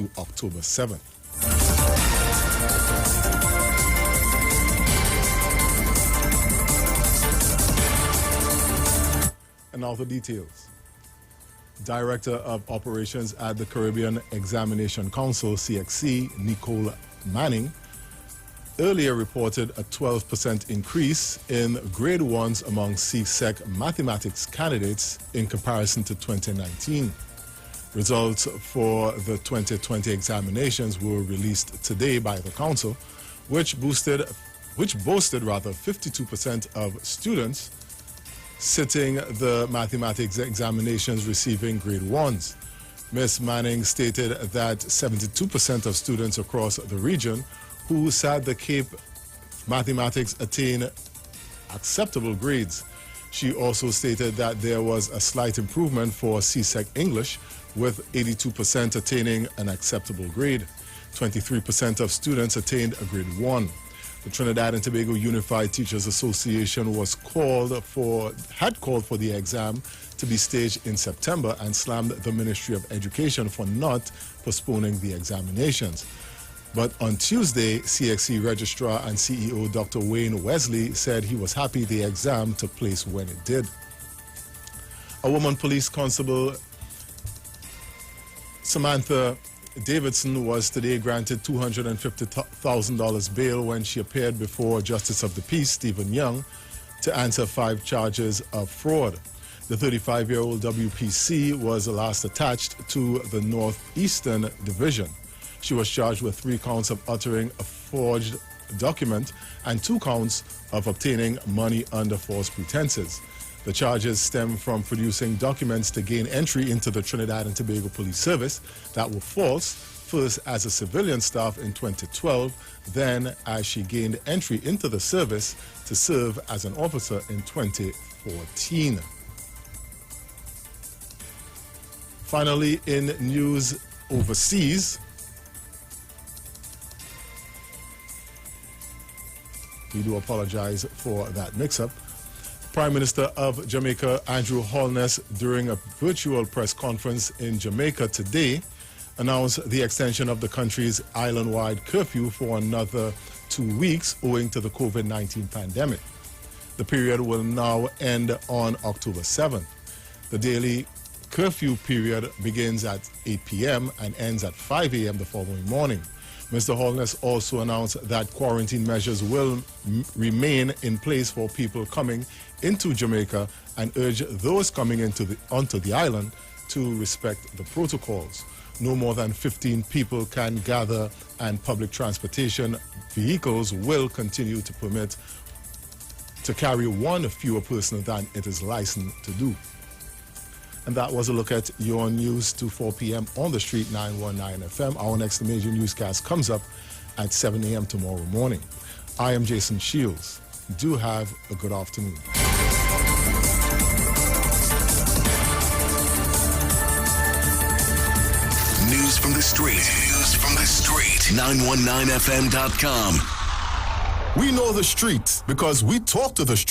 to October 7th. And now the details. Director of Operations at the Caribbean Examination Council, CXC, Nicole Manning, earlier reported a 12% increase in grade 1s among CSEC mathematics candidates in comparison to 2019. Results for the 2020 examinations were released today by the council, which boasted 52% of students sitting the mathematics examinations receiving grade 1s. Ms. Manning stated that 72% of students across the region who sat the Cape mathematics attain acceptable grades. She also stated that there was a slight improvement for CSEC English, with 82% attaining an acceptable grade. 23% of students attained a grade 1. The Trinidad and Tobago Unified Teachers Association had called for the exam to be staged in September and slammed the Ministry of Education for not postponing the examinations. But on Tuesday, CXC Registrar and CEO Dr. Wayne Wesley said he was happy the exam took place when it did. A woman police constable, Samantha Davidson, was today granted $250,000 bail when she appeared before Justice of the Peace Stephen Young to answer 5 charges of fraud. The 35-year-old WPC was last attached to the Northeastern Division. She was charged with 3 counts of uttering a forged document and 2 counts of obtaining money under false pretenses. The charges stem from producing documents to gain entry into the Trinidad and Tobago Police Service that were false, first as a civilian staff in 2012, then as she gained entry into the service to serve as an officer in 2014. Finally, in news overseas, we do apologize for that mix-up. Prime Minister of Jamaica, Andrew Holness, during a virtual press conference in Jamaica today, announced the extension of the country's island-wide curfew for another 2 weeks owing to the COVID-19 pandemic. The period will now end on October 7th. The daily curfew period begins at 8 p.m. and ends at 5 a.m. the following morning. Mr. Holness also announced that quarantine measures will remain in place for people coming into Jamaica and urge those coming onto the island to respect the protocols. No more than 15 people can gather, and public transportation vehicles will continue to permit to carry 1 fewer person than it is licensed to do. And that was a look at your news to 4 p.m. on the street, 919 FM. Our next major newscast comes up at 7 a.m. tomorrow morning. I am Jason Shields. Do have a good afternoon. News from the street. News from the street. 919fm.com. We know the streets because we talk to the street.